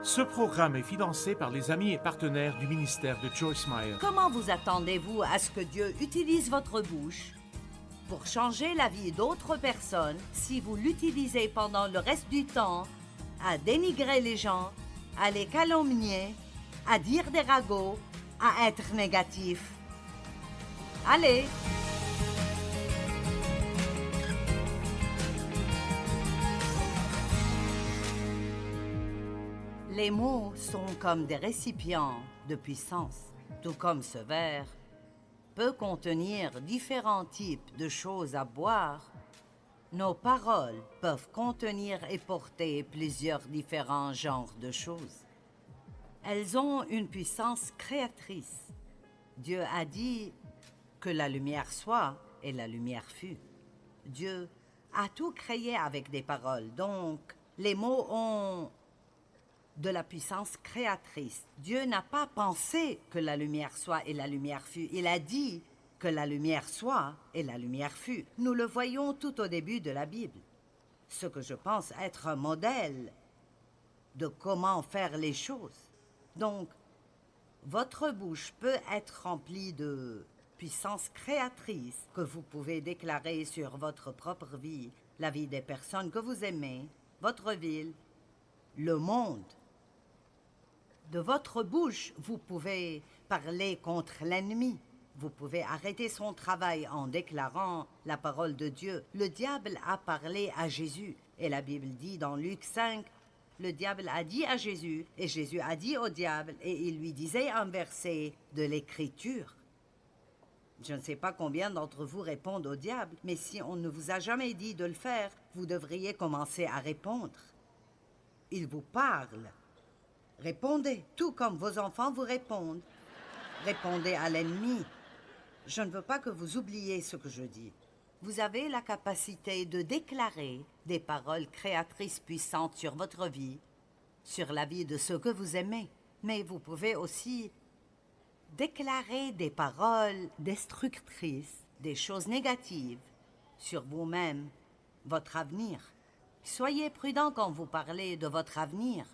Ce programme est financé par les amis et partenaires du ministère de Joyce Meyer. Comment vous attendez-vous à ce que Dieu utilise votre bouche pour changer la vie d'autres personnes si vous l'utilisez pendant le reste du temps à dénigrer les gens, à les calomnier, à dire des ragots, à être négatif? Allez! Les mots sont comme des récipients de puissance, tout comme ce verre peut contenir différents types de choses à boire. Nos paroles peuvent contenir et porter plusieurs différents genres de choses. Elles ont une puissance créatrice. Dieu a dit que la lumière soit et la lumière fut. Dieu a tout créé avec des paroles, donc les mots ont de la puissance créatrice. Dieu n'a pas pensé que la lumière soit et la lumière fut. Il a dit que la lumière soit et la lumière fut. Nous le voyons tout au début de la Bible. Ce que je pense être un modèle de comment faire les choses. Donc, votre bouche peut être remplie de puissance créatrice que vous pouvez déclarer sur votre propre vie, la vie des personnes que vous aimez, votre ville, le monde. De votre bouche, vous pouvez parler contre l'ennemi. Vous pouvez arrêter son travail en déclarant la parole de Dieu. Le diable a parlé à Jésus. Et la Bible dit dans Luc 5, le diable a dit à Jésus, et Jésus a dit au diable, et il lui disait un verset de l'Écriture. Je ne sais pas combien d'entre vous répondent au diable, mais si on ne vous a jamais dit de le faire, vous devriez commencer à répondre. Il vous parle. Répondez, tout comme vos enfants vous répondent. Répondez à l'ennemi. Je ne veux pas que vous oubliez ce que je dis. Vous avez la capacité de déclarer des paroles créatrices puissantes sur votre vie, sur la vie de ceux que vous aimez. Mais vous pouvez aussi déclarer des paroles destructrices, des choses négatives sur vous-même, votre avenir. Soyez prudent quand vous parlez de votre avenir.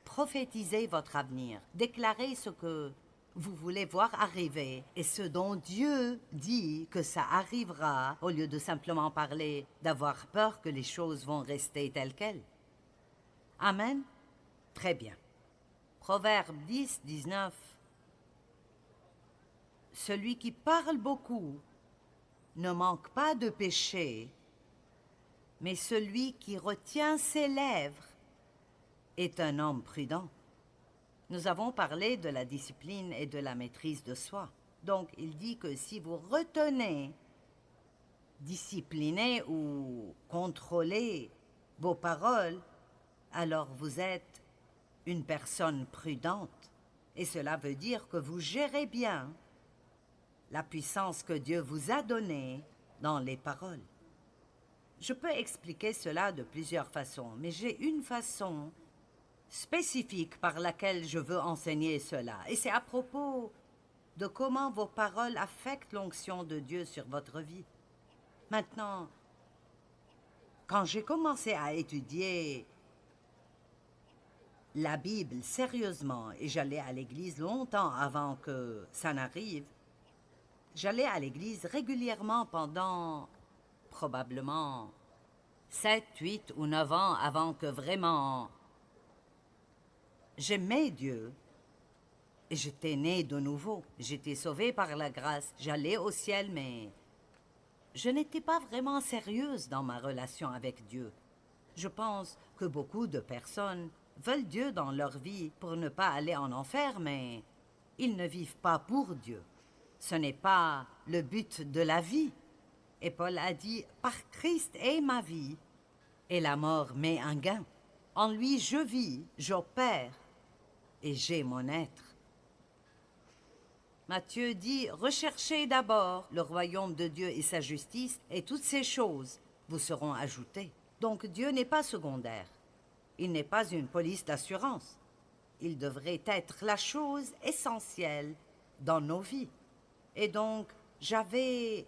Prophétisez votre avenir. Déclarez ce que vous voulez voir arriver et ce dont Dieu dit que ça arrivera au lieu de simplement parler d'avoir peur que les choses vont rester telles quelles. Amen? Très bien. Proverbe 10, 19. Celui qui parle beaucoup ne manque pas de péché, mais celui qui retient ses lèvres est un homme prudent. Nous avons parlé de la discipline et de la maîtrise de soi. Donc, il dit que si vous retenez, disciplinez ou contrôlez vos paroles, alors vous êtes une personne prudente. Et cela veut dire que vous gérez bien la puissance que Dieu vous a donnée dans les paroles. Je peux expliquer cela de plusieurs façons, mais j'ai une façon spécifique par laquelle je veux enseigner cela. Et c'est à propos de comment vos paroles affectent l'onction de Dieu sur votre vie. Maintenant, quand j'ai commencé à étudier la Bible sérieusement, et j'allais à l'église longtemps avant que ça n'arrive, j'allais à l'église régulièrement pendant probablement 7, 8 ou 9 ans avant que vraiment j'aimais Dieu et j'étais né de nouveau. J'étais sauvé par la grâce. J'allais au ciel, mais je n'étais pas vraiment sérieuse dans ma relation avec Dieu. Je pense que beaucoup de personnes veulent Dieu dans leur vie pour ne pas aller en enfer, mais ils ne vivent pas pour Dieu. Ce n'est pas le but de la vie. Et Paul a dit, « Par Christ est ma vie, et la mort m'est un gain. En lui je vis, j'opère, et j'ai mon être. » Matthieu dit, « Recherchez d'abord le royaume de Dieu et sa justice, et toutes ces choses vous seront ajoutées. » Donc Dieu n'est pas secondaire. Il n'est pas une police d'assurance. Il devrait être la chose essentielle dans nos vies. Et donc, j'avais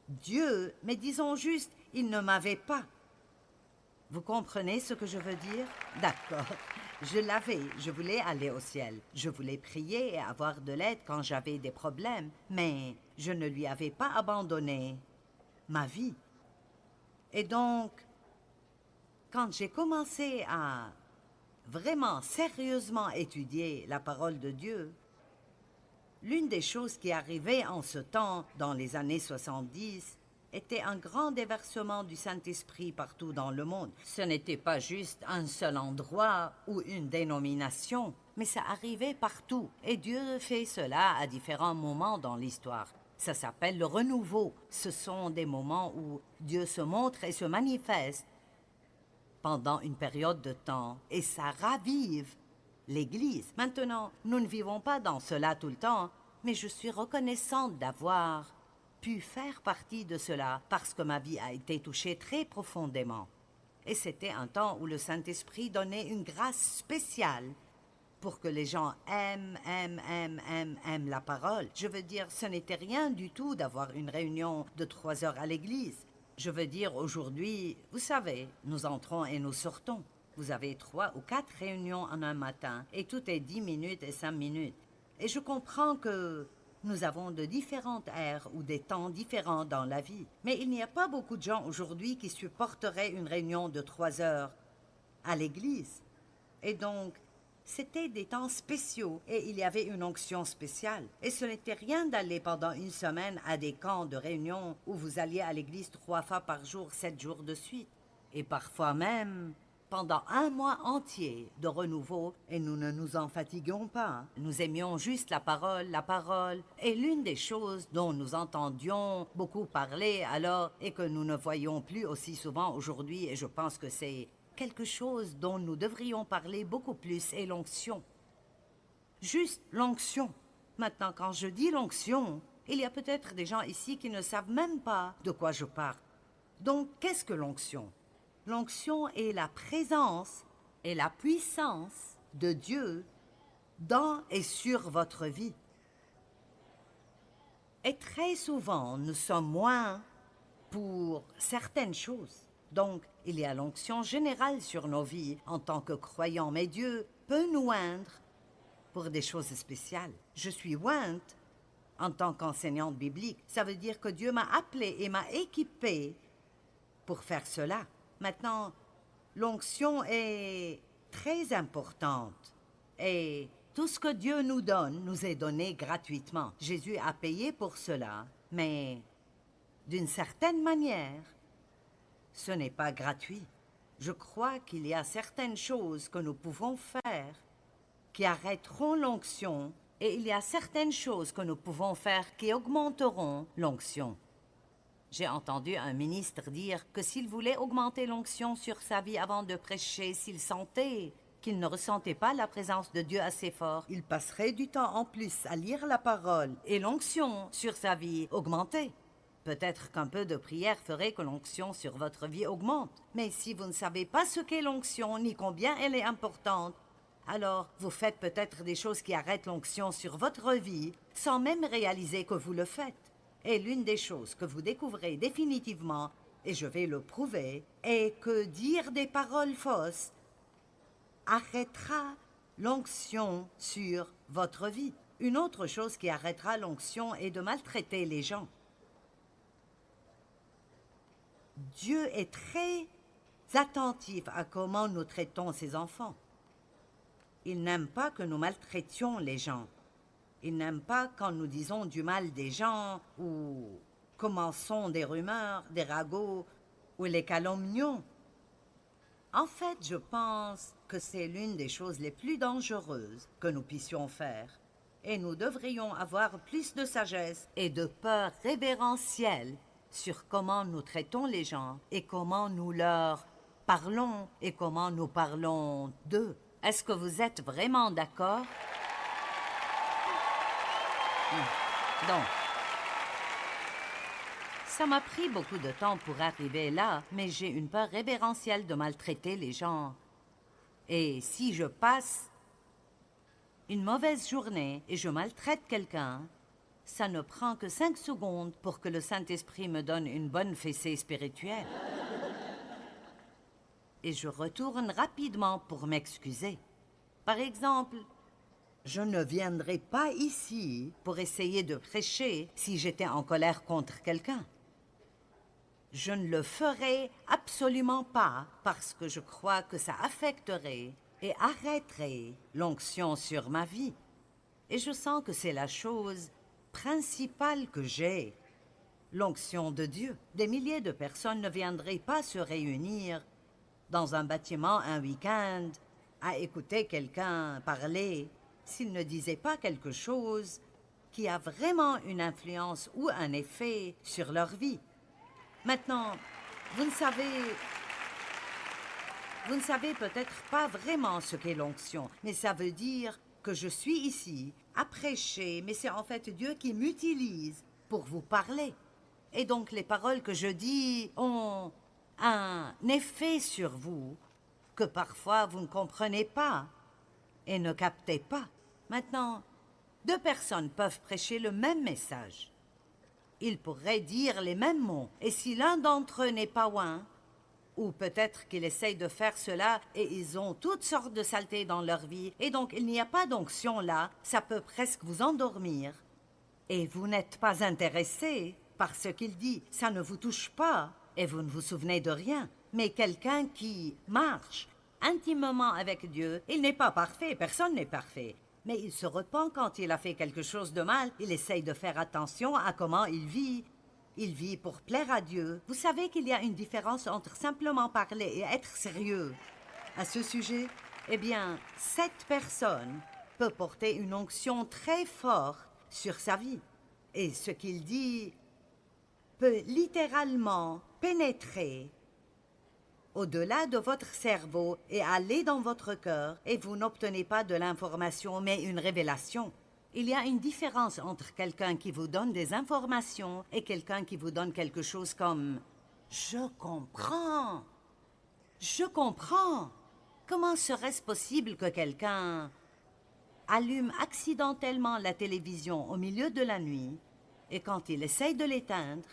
Dieu, mais disons juste, il ne m'avait pas. Vous comprenez ce que je veux dire? D'accord. Je voulais aller au ciel. Je voulais prier et avoir de l'aide quand j'avais des problèmes. Mais je ne lui avais pas abandonné ma vie. Et donc, quand j'ai commencé à vraiment sérieusement étudier la parole de Dieu, l'une des choses qui arrivait en ce temps, dans les années 70, était un grand déversement du Saint-Esprit partout dans le monde. Ce n'était pas juste un seul endroit ou une dénomination, mais ça arrivait partout. Et Dieu fait cela à différents moments dans l'histoire. Ça s'appelle le renouveau. Ce sont des moments où Dieu se montre et se manifeste pendant une période de temps, et ça ravive l'Église. Maintenant, nous ne vivons pas dans cela tout le temps, mais je suis reconnaissante d'avoir pu faire partie de cela parce que ma vie a été touchée très profondément. Et c'était un temps où le Saint-Esprit donnait une grâce spéciale pour que les gens aiment la parole. Je veux dire, ce n'était rien du tout d'avoir une réunion de 3 heures à l'église. Je veux dire, aujourd'hui, vous savez, nous entrons et nous sortons. Vous avez 3 ou 4 réunions en un matin, et tout est 10 minutes et 5 minutes. Et je comprends que nous avons de différentes ères ou des temps différents dans la vie. Mais il n'y a pas beaucoup de gens aujourd'hui qui supporteraient une réunion de 3 heures à l'église. Et donc, c'était des temps spéciaux et il y avait une onction spéciale. Et ce n'était rien d'aller pendant une semaine à des camps de réunion où vous alliez à l'église 3 fois par jour, 7 jours de suite. Et parfois même pendant un mois entier de renouveau, et nous ne nous en fatiguions pas. Nous aimions juste la parole. Et l'une des choses dont nous entendions beaucoup parler alors et que nous ne voyons plus aussi souvent aujourd'hui, et je pense que c'est quelque chose dont nous devrions parler beaucoup plus, est l'onction. Juste l'onction. Maintenant, quand je dis l'onction, il y a peut-être des gens ici qui ne savent même pas de quoi je parle. Donc, qu'est-ce que l'onction? L'onction est la présence et la puissance de Dieu dans et sur votre vie. Et très souvent, nous sommes moins pour certaines choses. Donc, il y a l'onction générale sur nos vies en tant que croyants, mais Dieu peut nous oindre pour des choses spéciales. Je suis ointe en tant qu'enseignante biblique. Ça veut dire que Dieu m'a appelée et m'a équipée pour faire cela. Maintenant, l'onction est très importante et tout ce que Dieu nous donne nous est donné gratuitement. Jésus a payé pour cela, mais d'une certaine manière, ce n'est pas gratuit. Je crois qu'il y a certaines choses que nous pouvons faire qui arrêteront l'onction et il y a certaines choses que nous pouvons faire qui augmenteront l'onction. J'ai entendu un ministre dire que s'il voulait augmenter l'onction sur sa vie avant de prêcher, s'il sentait qu'il ne ressentait pas la présence de Dieu assez fort, il passerait du temps en plus à lire la parole et l'onction sur sa vie augmentait. Peut-être qu'un peu de prière ferait que l'onction sur votre vie augmente. Mais si vous ne savez pas ce qu'est l'onction ni combien elle est importante, alors vous faites peut-être des choses qui arrêtent l'onction sur votre vie sans même réaliser que vous le faites. Et l'une des choses que vous découvrez définitivement, et je vais le prouver, est que dire des paroles fausses arrêtera l'onction sur votre vie. Une autre chose qui arrêtera l'onction est de maltraiter les gens. Dieu est très attentif à comment nous traitons ses enfants. Il n'aime pas que nous maltraitions les gens. Il n'aime pas quand nous disons du mal des gens ou commençons des rumeurs, des ragots ou les calomnions. En fait, je pense que c'est l'une des choses les plus dangereuses que nous puissions faire. Et nous devrions avoir plus de sagesse et de peur révérentielle sur comment nous traitons les gens et comment nous leur parlons et comment nous parlons d'eux. Est-ce que vous êtes vraiment d'accord? Donc, ça m'a pris beaucoup de temps pour arriver là, mais j'ai une peur révérentielle de maltraiter les gens. Et si je passe une mauvaise journée et je maltraite quelqu'un, ça ne prend que 5 secondes pour que le Saint-Esprit me donne une bonne fessée spirituelle. Et je retourne rapidement pour m'excuser. Par exemple, je ne viendrais pas ici pour essayer de prêcher si j'étais en colère contre quelqu'un. Je ne le ferai absolument pas parce que je crois que ça affecterait et arrêterait l'onction sur ma vie. Et je sens que c'est la chose principale que j'ai, l'onction de Dieu. Des milliers de personnes ne viendraient pas se réunir dans un bâtiment un week-end à écouter quelqu'un parler s'il ne disait pas quelque chose qui a vraiment une influence ou un effet sur leur vie. Maintenant, vous ne savez peut-être pas vraiment ce qu'est l'onction, mais ça veut dire que je suis ici à prêcher, mais c'est en fait Dieu qui m'utilise pour vous parler. Et donc les paroles que je dis ont un effet sur vous que parfois vous ne comprenez pas et ne captez pas. Maintenant, deux personnes peuvent prêcher le même message. Ils pourraient dire les mêmes mots, et si l'un d'entre eux n'est pas oint, ou peut-être qu'ils essayent de faire cela et ils ont toutes sortes de saletés dans leur vie, et donc il n'y a pas d'onction là, ça peut presque vous endormir. Et vous n'êtes pas intéressé par ce qu'il dit, ça ne vous touche pas, et vous ne vous souvenez de rien. Mais quelqu'un qui marche intimement avec Dieu, il n'est pas parfait, personne n'est parfait. Mais il se repent quand il a fait quelque chose de mal, il essaye de faire attention à comment il vit. Il vit pour plaire à Dieu. Vous savez qu'il y a une différence entre simplement parler et être sérieux. À ce sujet, eh bien, cette personne peut porter une onction très forte sur sa vie. Et ce qu'il dit peut littéralement pénétrer au-delà de votre cerveau et aller dans votre cœur, et vous n'obtenez pas de l'information, mais une révélation. Il y a une différence entre quelqu'un qui vous donne des informations et quelqu'un qui vous donne quelque chose comme « Je comprends. Je comprends. » Comment serait-ce possible que quelqu'un allume accidentellement la télévision au milieu de la nuit et quand il essaye de l'éteindre,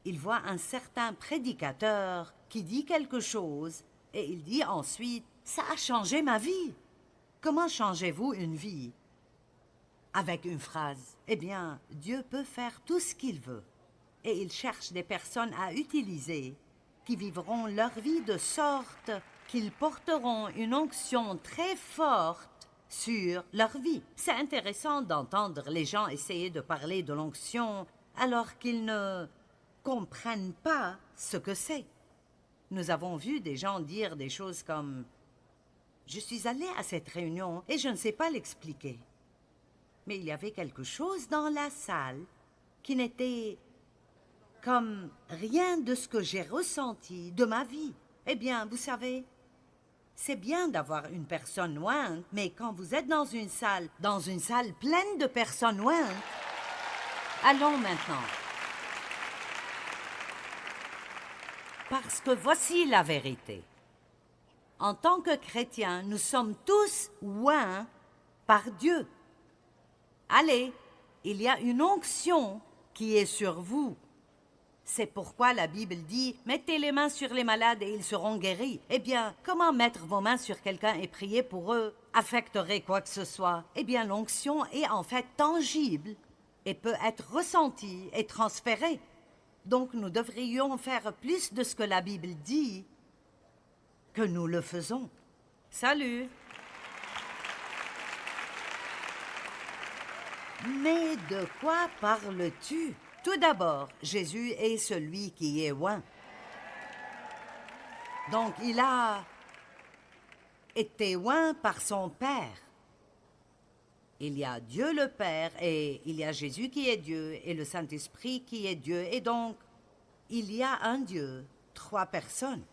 il voit un certain prédicateur qui dit quelque chose et il dit ensuite « Ça a changé ma vie. » Comment changez-vous une vie? Avec une phrase. Eh bien, Dieu peut faire tout ce qu'il veut. Et il cherche des personnes à utiliser qui vivront leur vie de sorte qu'ils porteront une onction très forte sur leur vie. C'est intéressant d'entendre les gens essayer de parler de l'onction alors qu'ils ne comprennent pas ce que c'est. Nous avons vu des gens dire des choses comme « Je suis allé à cette réunion et je ne sais pas l'expliquer. » Mais il y avait quelque chose dans la salle qui n'était comme rien de ce que j'ai ressenti de ma vie. Eh bien, vous savez, c'est bien d'avoir une personne ointe, mais quand vous êtes dans une salle pleine de personnes ointes, allons maintenant. Parce que voici la vérité. En tant que chrétiens, nous sommes tous oints par Dieu. Allez, il y a une onction qui est sur vous. C'est pourquoi la Bible dit « Mettez les mains sur les malades et ils seront guéris ». Eh bien, comment mettre vos mains sur quelqu'un et prier pour eux affecterait quoi que ce soit? Eh bien, l'onction est en fait tangible et peut être ressentie et transférée. Donc, nous devrions faire plus de ce que la Bible dit que nous le faisons. Salut! Mais de quoi parles-tu? Tout d'abord, Jésus est celui qui est oint. Donc, il a été oint par son Père. Il y a Dieu le Père et il y a Jésus qui est Dieu et le Saint-Esprit qui est Dieu. Et donc, il y a un Dieu, 3 personnes.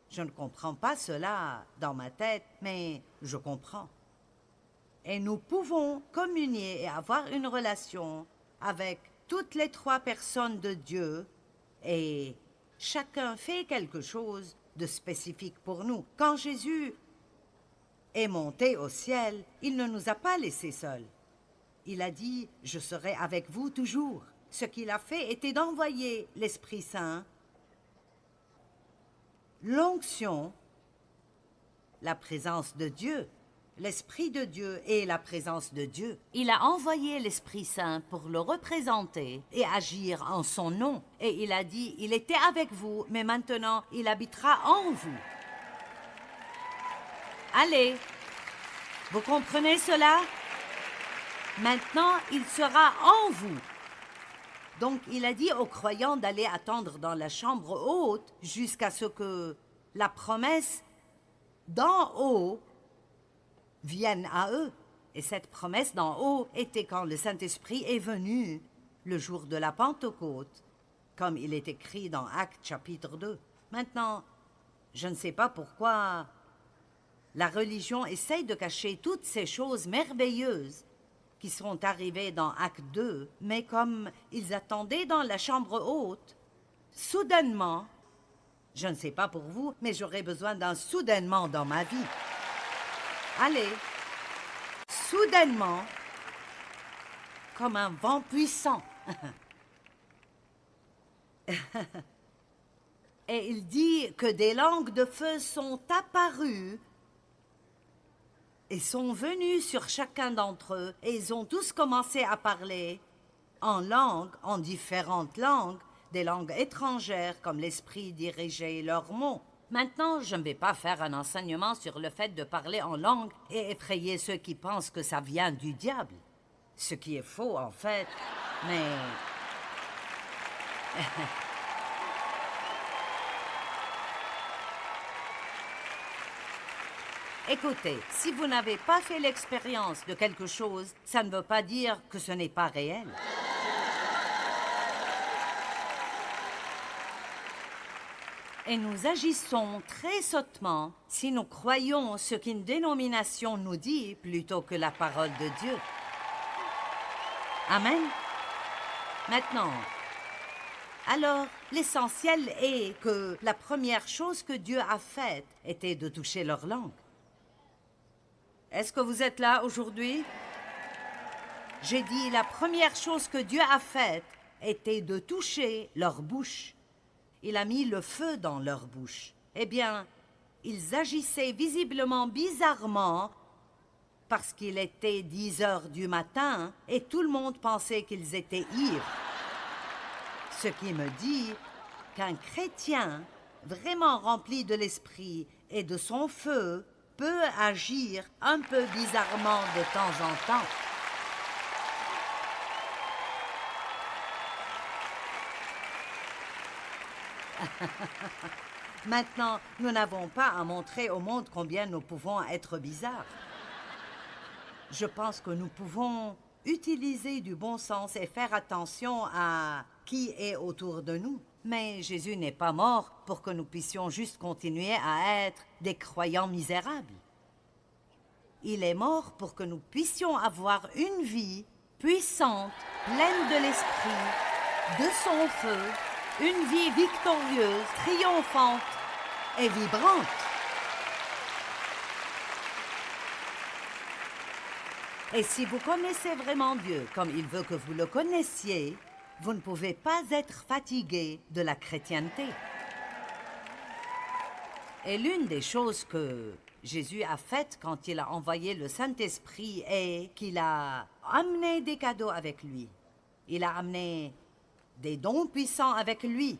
Je ne comprends pas cela dans ma tête, mais je comprends. Et nous pouvons communier et avoir une relation avec toutes les 3 personnes de Dieu et chacun fait quelque chose de spécifique pour nous. Quand Jésus est monté au ciel, il ne nous a pas laissés seuls. Il a dit « Je serai avec vous toujours ». Ce qu'il a fait était d'envoyer l'Esprit Saint, l'onction, la présence de Dieu, l'Esprit de Dieu est la présence de Dieu. Il a envoyé l'Esprit Saint pour le représenter et agir en son nom. Et il a dit, il était avec vous, mais maintenant il habitera en vous. Allez, vous comprenez cela? Maintenant, il sera en vous. Donc, il a dit aux croyants d'aller attendre dans la chambre haute jusqu'à ce que la promesse d'en haut vienne à eux. Et cette promesse d'en haut était quand le Saint-Esprit est venu le jour de la Pentecôte, comme il est écrit dans Actes chapitre 2. Maintenant, je ne sais pas pourquoi la religion essaye de cacher toutes ces choses merveilleuses qui sont arrivées dans Acte 2, mais comme ils attendaient dans la chambre haute, soudainement, je ne sais pas pour vous, mais j'aurais besoin d'un soudainement dans ma vie. Allez, soudainement, comme un vent puissant. Et il dit que des langues de feu sont apparues et sont venus sur chacun d'entre eux, et ils ont tous commencé à parler en langue, en différentes langues, des langues étrangères, comme l'Esprit dirigeait leurs mots. Maintenant, je ne vais pas faire un enseignement sur le fait de parler en langue et effrayer ceux qui pensent que ça vient du diable. Ce qui est faux, en fait, mais... Écoutez, si vous n'avez pas fait l'expérience de quelque chose, ça ne veut pas dire que ce n'est pas réel. Et nous agissons très sottement si nous croyons ce qu'une dénomination nous dit plutôt que la parole de Dieu. Amen. Maintenant, alors, l'essentiel est que la première chose que Dieu a faite était de toucher leur langue. Est-ce que vous êtes là aujourd'hui? J'ai dit la première chose que Dieu a faite était de toucher leur bouche. Il a mis le feu dans leur bouche. Eh bien, ils agissaient visiblement bizarrement parce qu'il était 10 heures du matin et tout le monde pensait qu'ils étaient ivres. Ce qui me dit qu'un chrétien vraiment rempli de l'esprit et de son feu peut agir un peu bizarrement de temps en temps. Maintenant, nous n'avons pas à montrer au monde combien nous pouvons être bizarres. Je pense que nous pouvons utiliser du bon sens et faire attention à qui est autour de nous. Mais Jésus n'est pas mort pour que nous puissions juste continuer à être des croyants misérables. Il est mort pour que nous puissions avoir une vie puissante, pleine de l'esprit, de son feu, une vie victorieuse, triomphante et vibrante. Et si vous connaissez vraiment Dieu comme il veut que vous le connaissiez, vous ne pouvez pas être fatigué de la chrétienté. Et l'une des choses que Jésus a faites quand il a envoyé le Saint-Esprit est qu'il a amené des cadeaux avec lui. Il a amené des dons puissants avec lui.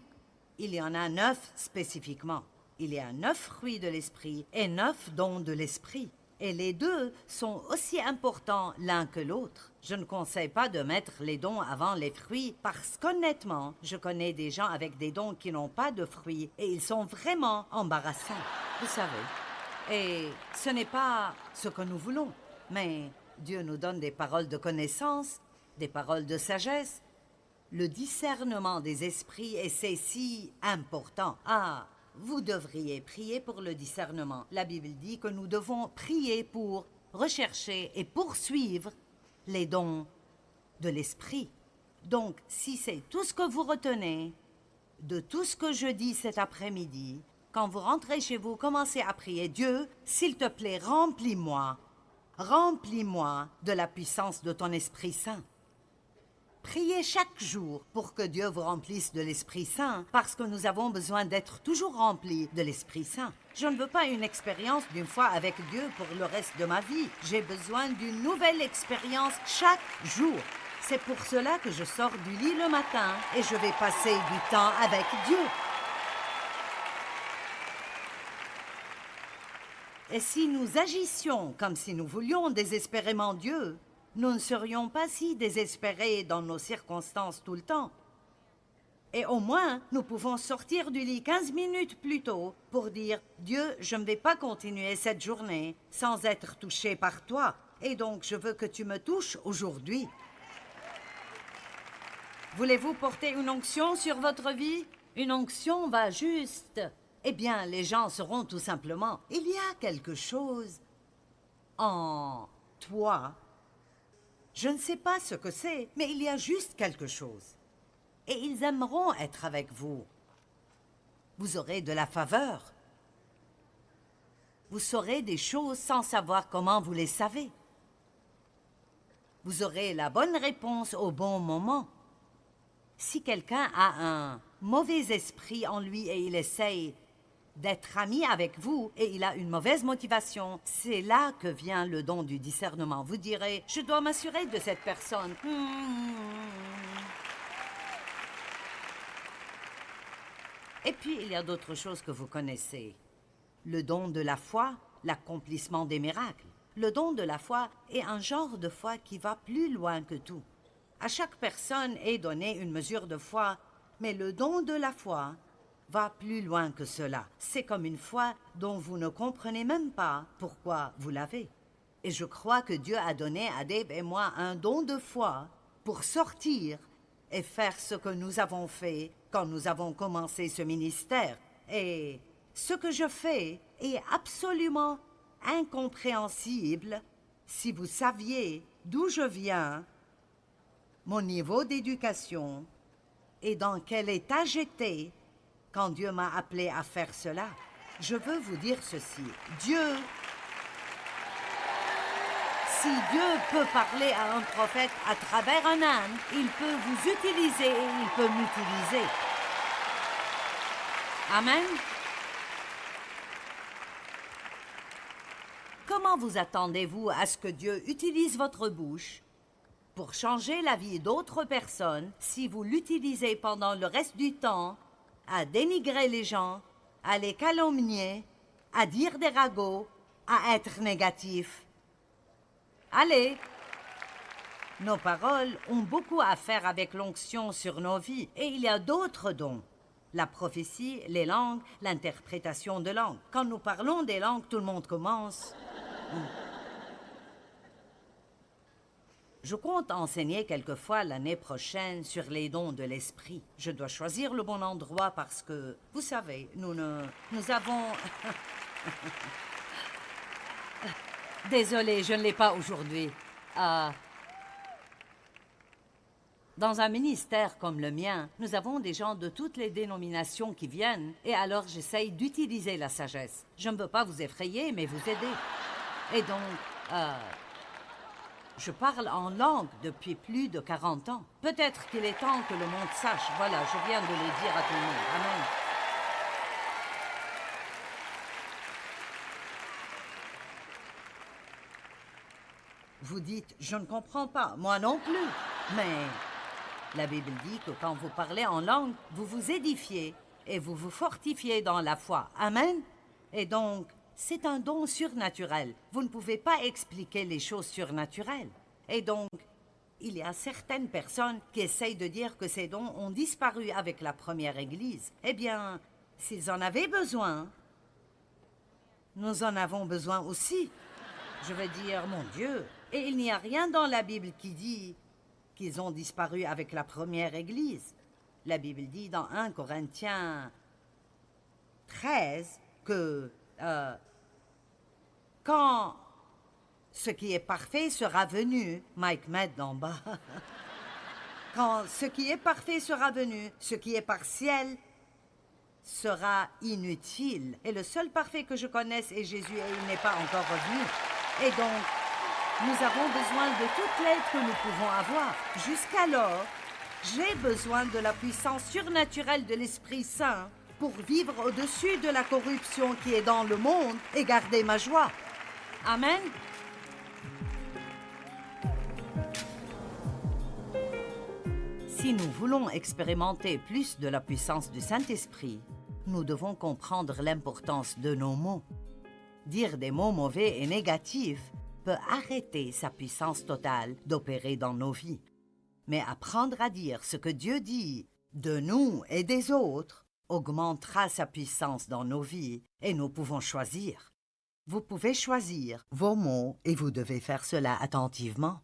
Il y en a 9 spécifiquement. Il y a 9 fruits de l'Esprit et 9 dons de l'Esprit. Et les deux sont aussi importants l'un que l'autre. Je ne conseille pas de mettre les dons avant les fruits parce qu'honnêtement, je connais des gens avec des dons qui n'ont pas de fruits et ils sont vraiment embarrassants, vous savez. Et ce n'est pas ce que nous voulons, mais Dieu nous donne des paroles de connaissance, des paroles de sagesse, le discernement des esprits et c'est si important. Ah, vous devriez prier pour le discernement. La Bible dit que nous devons prier pour rechercher et poursuivre les dons de l'esprit. Donc, si c'est tout ce que vous retenez de tout ce que je dis cet après-midi, quand vous rentrez chez vous, commencez à prier. Dieu, s'il te plaît, remplis-moi. Remplis-moi de la puissance de ton Esprit Saint. Priez chaque jour pour que Dieu vous remplisse de l'Esprit Saint, parce que nous avons besoin d'être toujours remplis de l'Esprit Saint. Je ne veux pas une expérience d'une fois avec Dieu pour le reste de ma vie. J'ai besoin d'une nouvelle expérience chaque jour. C'est pour cela que je sors du lit le matin et je vais passer du temps avec Dieu. Et si nous agissions comme si nous voulions désespérément Dieu, nous ne serions pas si désespérés dans nos circonstances tout le temps. Et au moins, nous pouvons sortir du lit 15 minutes plus tôt pour dire « Dieu, je ne vais pas continuer cette journée sans être touché par toi, et donc je veux que tu me touches aujourd'hui. » Voulez-vous porter une onction sur votre vie? Une onction va juste. Eh bien, les gens sauront tout simplement, il y a quelque chose en toi. Je ne sais pas ce que c'est, mais il y a juste quelque chose. Et ils aimeront être avec vous. Vous aurez de la faveur. Vous saurez des choses sans savoir comment vous les savez. Vous aurez la bonne réponse au bon moment. Si quelqu'un a un mauvais esprit en lui et il essaye d'être ami avec vous et il a une mauvaise motivation, c'est là que vient le don du discernement. Vous direz, je dois m'assurer de cette personne. Et puis, il y a d'autres choses que vous connaissez. Le don de la foi, l'accomplissement des miracles. Le don de la foi est un genre de foi qui va plus loin que tout. À chaque personne est donnée une mesure de foi, mais le don de la foi va plus loin que cela. C'est comme une foi dont vous ne comprenez même pas pourquoi vous l'avez. Et je crois que Dieu a donné à Dave et moi un don de foi pour sortir et faire ce que nous avons fait quand nous avons commencé ce ministère. Et ce que je fais est absolument incompréhensible si vous saviez d'où je viens, mon niveau d'éducation et dans quel état j'étais quand Dieu m'a appelé à faire cela. Je veux vous dire ceci. Si Dieu peut parler à un prophète à travers un âne, il peut vous utiliser et il peut m'utiliser. Amen. Comment vous attendez-vous à ce que Dieu utilise votre bouche pour changer la vie d'autres personnes si vous l'utilisez pendant le reste du temps à dénigrer les gens, à les calomnier, à dire des ragots, à être négatif? Allez! Nos paroles ont beaucoup à faire avec l'onction sur nos vies, et il y a d'autres dons. La prophétie, les langues, l'interprétation de langues. Quand nous parlons des langues, tout le monde commence. Je compte enseigner quelquefois l'année prochaine sur les dons de l'esprit. Je dois choisir le bon endroit parce que, vous savez, nous avons... Désolée, je ne l'ai pas aujourd'hui. Dans un ministère comme le mien, nous avons des gens de toutes les dénominations qui viennent, et alors j'essaye d'utiliser la sagesse. Je ne veux pas vous effrayer, mais vous aider. Et donc, je parle en langue depuis plus de 40 ans. Peut-être qu'il est temps que le monde sache. Voilà, je viens de le dire à tout le monde. Amen. Vous dites, je ne comprends pas. Moi non plus. Mais la Bible dit que quand vous parlez en langue, vous vous édifiez et vous vous fortifiez dans la foi. Amen. Et donc, c'est un don surnaturel. Vous ne pouvez pas expliquer les choses surnaturelles. Et donc, il y a certaines personnes qui essayent de dire que ces dons ont disparu avec la première Église. Eh bien, s'ils en avaient besoin, nous en avons besoin aussi. Je veux dire, mon Dieu, et il n'y a rien dans la Bible qui dit qu'ils ont disparu avec la première Église. La Bible dit dans 1 Corinthiens 13 que quand ce qui est parfait sera venu, Mike Med d'en bas, quand ce qui est parfait sera venu, ce qui est partiel sera inutile. Et le seul parfait que je connaisse est Jésus et il n'est pas encore revenu. Et donc, nous avons besoin de toute l'aide que nous pouvons avoir. Jusqu'alors, j'ai besoin de la puissance surnaturelle de l'Esprit Saint pour vivre au-dessus de la corruption qui est dans le monde et garder ma joie. Amen. Si nous voulons expérimenter plus de la puissance du Saint-Esprit, nous devons comprendre l'importance de nos mots. Dire des mots mauvais et négatifs peut arrêter sa puissance totale d'opérer dans nos vies. Mais apprendre à dire ce que Dieu dit de nous et des autres augmentera sa puissance dans nos vies et nous pouvons choisir. Vous pouvez choisir vos mots et vous devez faire cela attentivement.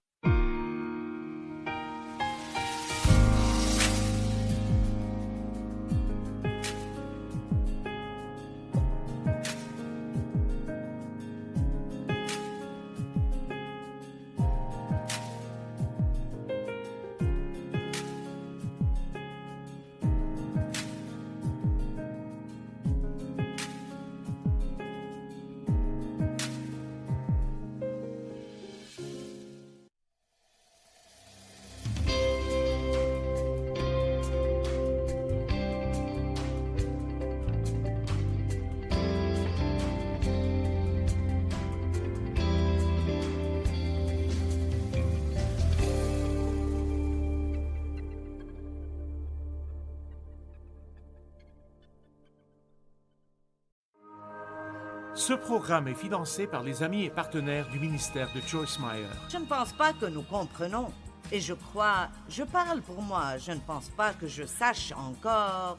Ce programme est financé par les amis et partenaires du ministère de Joyce Meyer. Je ne pense pas que nous comprenons. Et je parle pour moi, je ne pense pas que je sache encore,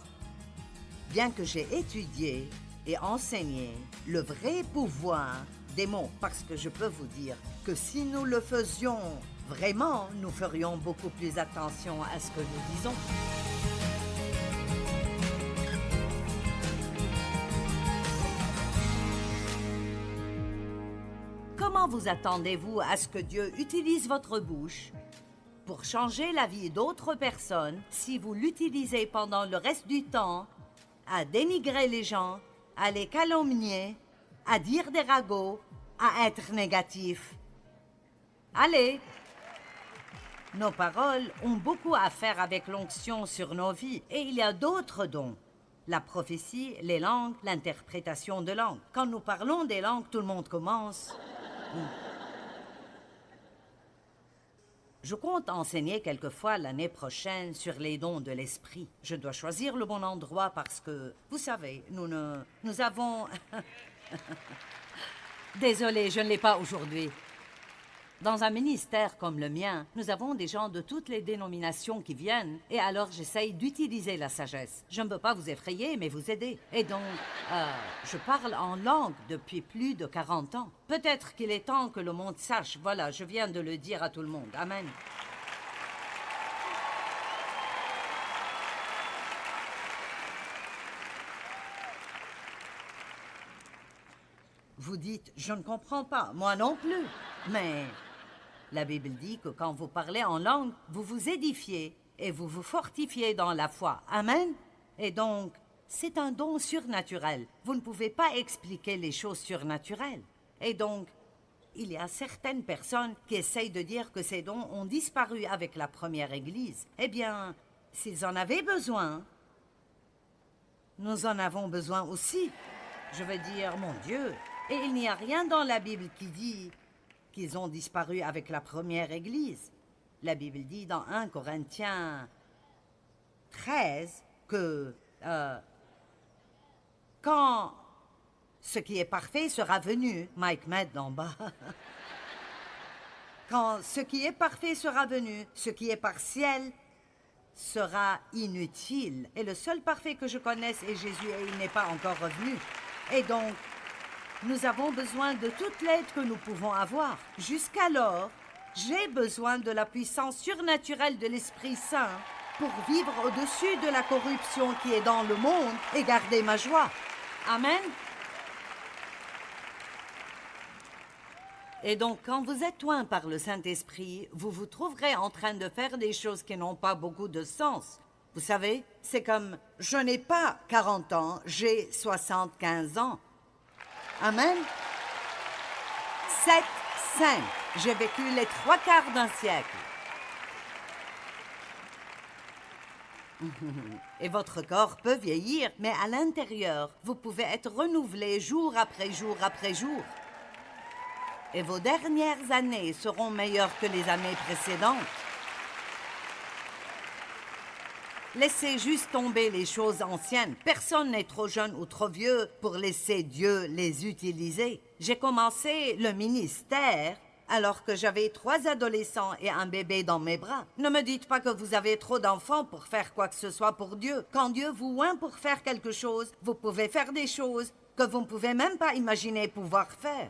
bien que j'ai étudié et enseigné le vrai pouvoir des mots, parce que je peux vous dire que si nous le faisions vraiment, nous ferions beaucoup plus attention à ce que nous disons. Comment vous attendez-vous à ce que Dieu utilise votre bouche pour changer la vie d'autres personnes si vous l'utilisez pendant le reste du temps à dénigrer les gens, à les calomnier, à dire des ragots, à être négatif? Allez! Nos paroles ont beaucoup à faire avec l'onction sur nos vies et il y a d'autres dons. La prophétie, les langues, l'interprétation de langues. Quand nous parlons des langues, tout le monde commence. Je compte enseigner quelquefois l'année prochaine sur les dons de l'esprit. Je dois choisir le bon endroit parce que, vous savez, nous avons... Désolée, je ne l'ai pas aujourd'hui. Dans un ministère comme le mien, nous avons des gens de toutes les dénominations qui viennent, et alors j'essaye d'utiliser la sagesse. Je ne veux pas vous effrayer, mais vous aider. Et donc, je parle en langue depuis plus de 40 ans. Peut-être qu'il est temps que le monde sache. Voilà, je viens de le dire à tout le monde. Amen. Vous dites, je ne comprends pas. Moi non plus. Mais... la Bible dit que quand vous parlez en langue, vous vous édifiez et vous vous fortifiez dans la foi. Amen. Et donc, c'est un don surnaturel. Vous ne pouvez pas expliquer les choses surnaturelles. Et donc, il y a certaines personnes qui essayent de dire que ces dons ont disparu avec la première Église. Eh bien, s'ils en avaient besoin, nous en avons besoin aussi. Je veux dire, mon Dieu. Et il n'y a rien dans la Bible qui dit... qu'ils ont disparu avec la première Église. La Bible dit dans 1 Corinthiens 13 que quand ce qui est parfait sera venu, Mike met d'en bas, quand ce qui est parfait sera venu, ce qui est partiel sera inutile. Et le seul parfait que je connaisse est Jésus et il n'est pas encore revenu. Et donc, nous avons besoin de toute l'aide que nous pouvons avoir. Jusqu'alors, j'ai besoin de la puissance surnaturelle de l'Esprit Saint pour vivre au-dessus de la corruption qui est dans le monde et garder ma joie. Amen. Et donc, quand vous êtes oint par le Saint-Esprit, vous vous trouverez en train de faire des choses qui n'ont pas beaucoup de sens. Vous savez, c'est comme, je n'ai pas 40 ans, j'ai 75 ans. Amen. 7, 5. J'ai vécu les 3/4 d'un siècle. Et votre corps peut vieillir, mais à l'intérieur, vous pouvez être renouvelé jour après jour après jour. Et vos dernières années seront meilleures que les années précédentes. Laissez juste tomber les choses anciennes. Personne n'est trop jeune ou trop vieux pour laisser Dieu les utiliser. J'ai commencé le ministère alors que j'avais 3 adolescents et un bébé dans mes bras. Ne me dites pas que vous avez trop d'enfants pour faire quoi que ce soit pour Dieu. Quand Dieu vous oint pour faire quelque chose, vous pouvez faire des choses que vous ne pouvez même pas imaginer pouvoir faire.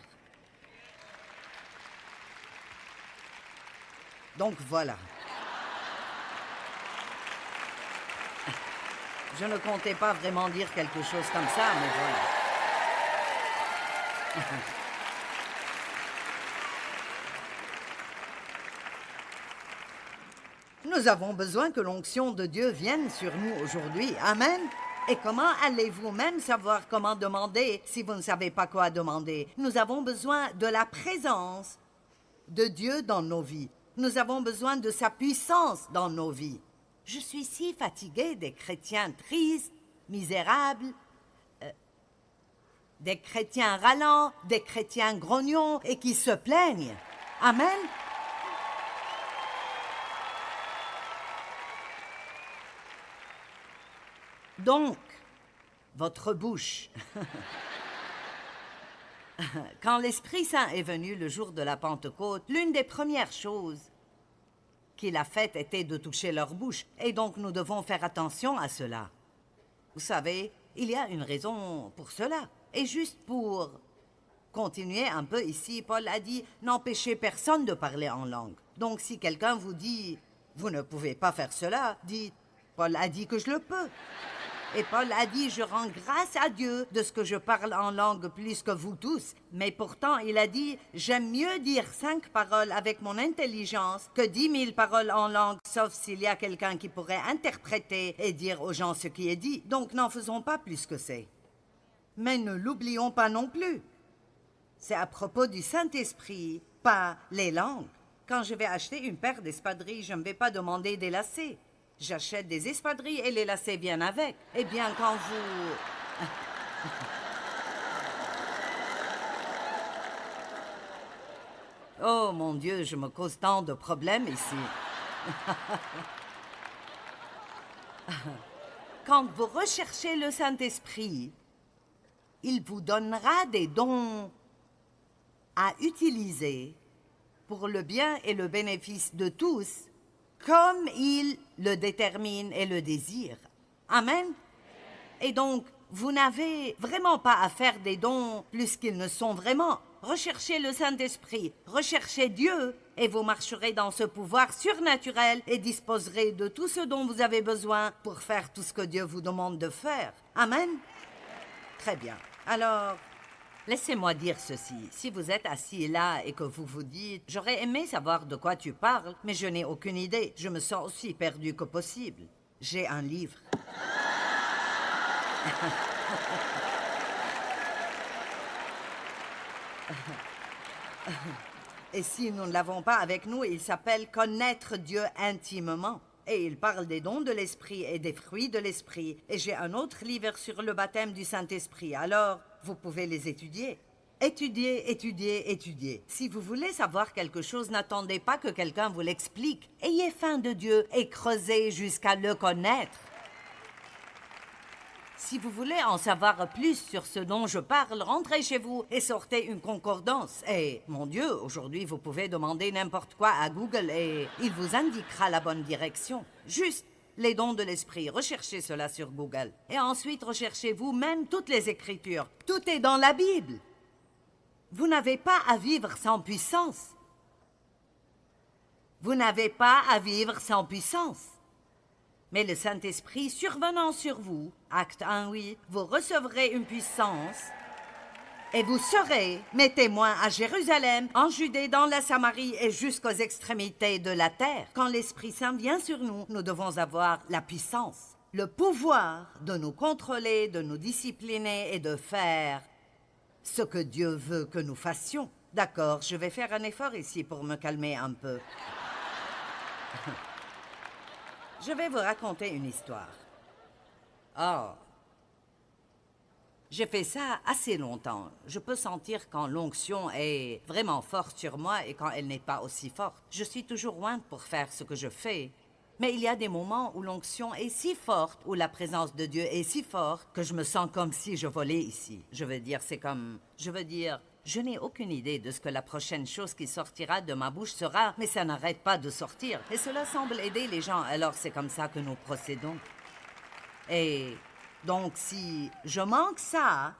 Donc voilà. Je ne comptais pas vraiment dire quelque chose comme ça, mais voilà. Nous avons besoin que l'onction de Dieu vienne sur nous aujourd'hui. Amen. Et comment allez-vous même savoir comment demander si vous ne savez pas quoi demander? Nous avons besoin de la présence de Dieu dans nos vies. Nous avons besoin de sa puissance dans nos vies. Je suis si fatiguée des chrétiens tristes, misérables, des chrétiens râlants, des chrétiens grognons et qui se plaignent. Amen. Donc, votre bouche. Quand l'Esprit Saint est venu le jour de la Pentecôte, l'une des premières choses qu'il a faites était de toucher leur bouche. Et donc, nous devons faire attention à cela. Vous savez, il y a une raison pour cela. Et juste pour continuer un peu ici, Paul a dit « N'empêchez personne de parler en langue ». Donc, si quelqu'un vous dit « Vous ne pouvez pas faire cela », dites « Paul a dit que je le peux ». Et Paul a dit, je rends grâce à Dieu de ce que je parle en langue plus que vous tous. Mais pourtant, il a dit, j'aime mieux dire 5 paroles avec mon intelligence que 10 000 paroles en langue, sauf s'il y a quelqu'un qui pourrait interpréter et dire aux gens ce qui est dit. Donc n'en faisons pas plus que c'est. Mais ne l'oublions pas non plus. C'est à propos du Saint-Esprit, pas les langues. Quand je vais acheter une paire d'espadrilles, je ne vais pas demander des lacets. J'achète des espadrilles et les lacets viennent avec. Eh bien, quand vous... Oh mon Dieu, je me cause tant de problèmes ici. Quand vous recherchez le Saint-Esprit, il vous donnera des dons à utiliser pour le bien et le bénéfice de tous, comme il le détermine et le désire. Amen. Et donc, vous n'avez vraiment pas à faire des dons plus qu'ils ne sont vraiment. Recherchez le Saint-Esprit, recherchez Dieu, et vous marcherez dans ce pouvoir surnaturel et disposerez de tout ce dont vous avez besoin pour faire tout ce que Dieu vous demande de faire. Amen. Très bien. Alors, laissez-moi dire ceci. Si vous êtes assis là et que vous vous dites « J'aurais aimé savoir de quoi tu parles, mais je n'ai aucune idée. Je me sens aussi perdu que possible. » J'ai un livre. Et si nous ne l'avons pas avec nous, il s'appelle « Connaître Dieu intimement ». Et il parle des dons de l'Esprit et des fruits de l'Esprit. Et j'ai un autre livre sur le baptême du Saint-Esprit. Alors, vous pouvez les étudier. Étudiez, étudiez, étudiez. Si vous voulez savoir quelque chose, n'attendez pas que quelqu'un vous l'explique. Ayez faim de Dieu et creusez jusqu'à le connaître. Si vous voulez en savoir plus sur ce dont je parle, rentrez chez vous et sortez une concordance. Et, mon Dieu, aujourd'hui, vous pouvez demander n'importe quoi à Google et il vous indiquera la bonne direction. Juste les dons de l'esprit, recherchez cela sur Google. Et ensuite, recherchez vous-même toutes les Écritures. Tout est dans la Bible. Vous n'avez pas à vivre sans puissance. Vous n'avez pas à vivre sans puissance. Mais le Saint-Esprit survenant sur vous, acte 1, oui, vous recevrez une puissance et vous serez mes témoins à Jérusalem, en Judée, dans la Samarie et jusqu'aux extrémités de la terre. Quand l'Esprit Saint vient sur nous, nous devons avoir la puissance, le pouvoir de nous contrôler, de nous discipliner et de faire ce que Dieu veut que nous fassions. D'accord, je vais faire un effort ici pour me calmer un peu. Je vais vous raconter une histoire. Oh. J'ai fait ça assez longtemps. Je peux sentir quand l'onction est vraiment forte sur moi et quand elle n'est pas aussi forte. Je suis toujours ointe pour faire ce que je fais. Mais il y a des moments où l'onction est si forte, où la présence de Dieu est si forte, que je me sens comme si je volais ici. Je veux dire, je n'ai aucune idée de ce que la prochaine chose qui sortira de ma bouche sera, mais ça n'arrête pas de sortir. Et cela semble aider les gens, alors c'est comme ça que nous procédons. Et donc, si je manque ça,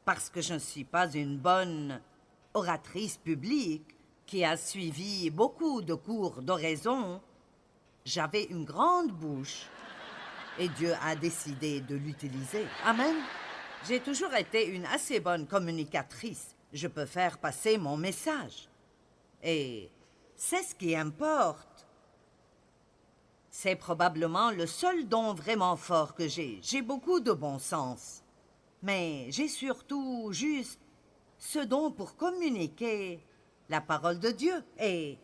parce que je ne suis pas une bonne oratrice publique qui a suivi beaucoup de cours d'oraison, j'avais une grande bouche et Dieu a décidé de l'utiliser. Amen. J'ai toujours été une assez bonne communicatrice. Je peux faire passer mon message. Et c'est ce qui importe. C'est probablement le seul don vraiment fort que j'ai. J'ai beaucoup de bon sens. Mais j'ai surtout juste ce don pour communiquer la parole de Dieu. Et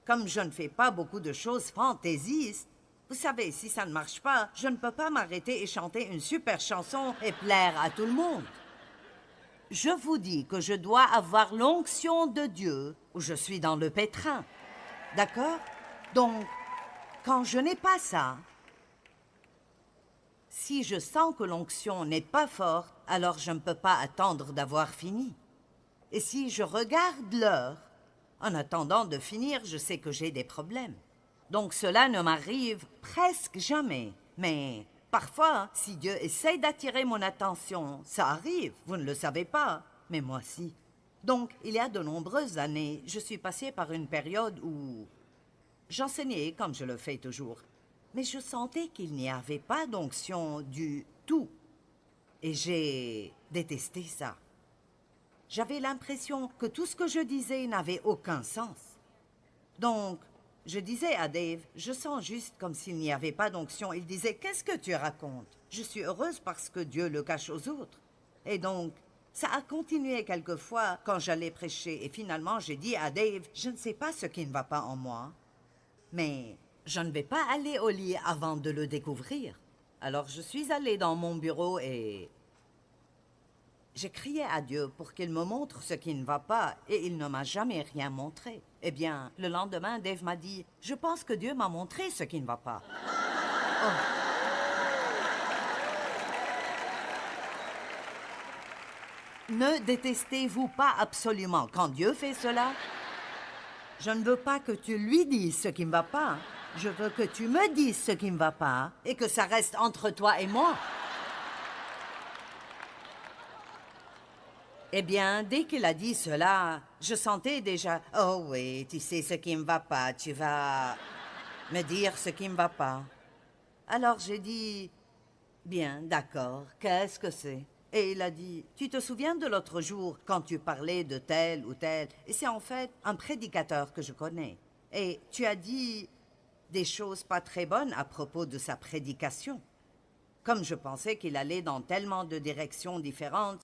comme je ne fais pas beaucoup de choses fantaisistes, vous savez, si ça ne marche pas, je ne peux pas m'arrêter et chanter une super chanson et plaire à tout le monde. Je vous dis que je dois avoir l'onction de Dieu ou je suis dans le pétrin. D'accord? Donc, quand je n'ai pas ça, si je sens que l'onction n'est pas forte, alors je ne peux pas attendre d'avoir fini. Et si je regarde l'heure, en attendant de finir, je sais que j'ai des problèmes. Donc cela ne m'arrive presque jamais. Mais parfois, si Dieu essaie d'attirer mon attention, ça arrive. Vous ne le savez pas, mais moi si. Donc, il y a de nombreuses années, je suis passée par une période où j'enseignais comme je le fais toujours. Mais je sentais qu'il n'y avait pas d'onction du tout. Et j'ai détesté ça. J'avais l'impression que tout ce que je disais n'avait aucun sens. Donc, je disais à Dave, je sens juste comme s'il n'y avait pas d'onction. Il disait, qu'est-ce que tu racontes? Je suis heureuse parce que Dieu le cache aux autres. Et donc, ça a continué quelquefois quand j'allais prêcher. Et finalement, j'ai dit à Dave, je ne sais pas ce qui ne va pas en moi. Mais je ne vais pas aller au lit avant de le découvrir. Alors je suis allée dans mon bureau et j'ai crié à Dieu pour qu'il me montre ce qui ne va pas et il ne m'a jamais rien montré. Eh bien, le lendemain, Dave m'a dit, je pense que Dieu m'a montré ce qui ne va pas. Oh. Ne détestez-vous pas absolument quand Dieu fait cela? Je ne veux pas que tu lui dises ce qui ne va pas. Je veux que tu me dises ce qui ne va pas et que ça reste entre toi et moi. Eh bien, dès qu'il a dit cela, je sentais déjà, oh oui, tu sais ce qui ne va pas, tu vas me dire ce qui ne va pas. Alors j'ai dit, bien, d'accord, qu'est-ce que c'est? Et il a dit, tu te souviens de l'autre jour quand tu parlais de tel ou tel? Et c'est en fait un prédicateur que je connais. Et tu as dit des choses pas très bonnes à propos de sa prédication. Comme je pensais qu'il allait dans tellement de directions différentes.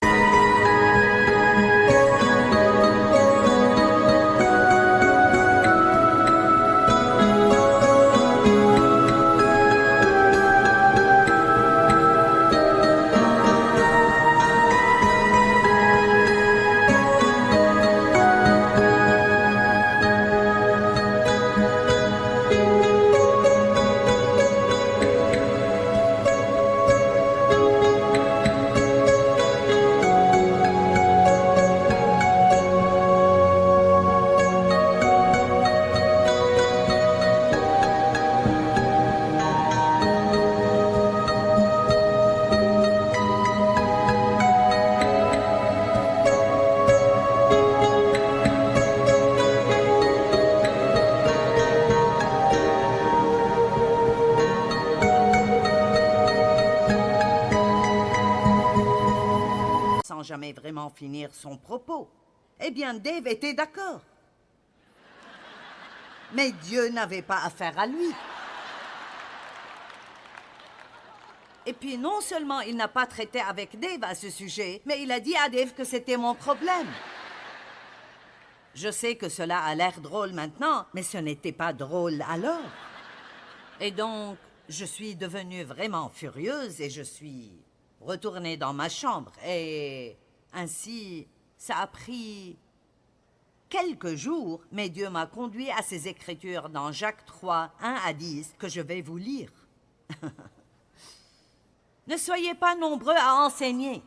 Sans jamais vraiment finir son propos. Eh bien, Dave était d'accord. Mais Dieu n'avait pas affaire à lui. Et puis, non seulement il n'a pas traité avec Dave à ce sujet, mais il a dit à Dave que c'était mon problème. Je sais que cela a l'air drôle maintenant, mais ce n'était pas drôle alors. Et donc, je suis devenue vraiment furieuse et je suis retournée dans ma chambre. Et ainsi, ça a pris quelques jours, mais Dieu m'a conduit à ces écritures dans Jacques 3, 1 à 10, que je vais vous lire. Ne soyez pas nombreux à enseigner.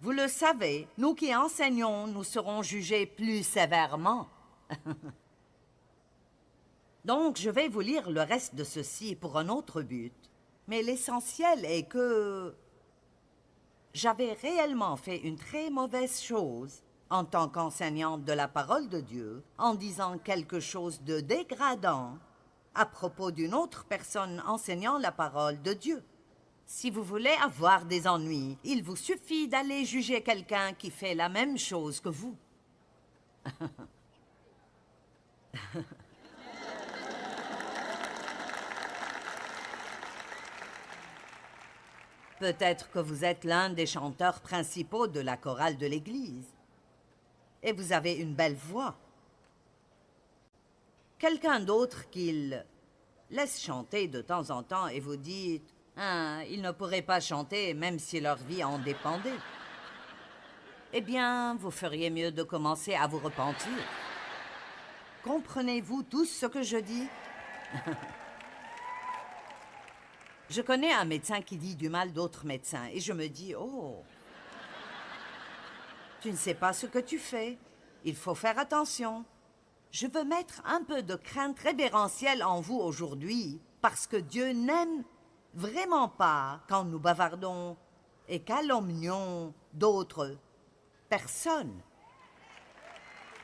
Vous le savez, nous qui enseignons, nous serons jugés plus sévèrement. Donc, je vais vous lire le reste de ceci pour un autre but. Mais l'essentiel est que j'avais réellement fait une très mauvaise chose en tant qu'enseignante de la parole de Dieu, en disant quelque chose de dégradant à propos d'une autre personne enseignant la parole de Dieu. Si vous voulez avoir des ennuis, il vous suffit d'aller juger quelqu'un qui fait la même chose que vous. Peut-être que vous êtes l'un des chanteurs principaux de la chorale de l'Église. Et vous avez une belle voix. Quelqu'un d'autre qu'il laisse chanter de temps en temps et vous dites « Ah, ils ne pourraient pas chanter même si leur vie en dépendait. » Eh bien, vous feriez mieux de commencer à vous repentir. Comprenez-vous tous ce que je dis? Je connais un médecin qui dit du mal d'autres médecins et je me dis « Oh, tu ne sais pas ce que tu fais. Il faut faire attention. » Je veux mettre un peu de crainte révérentielle en vous aujourd'hui parce que Dieu n'aime vraiment pas quand nous bavardons et calomnions d'autres personnes.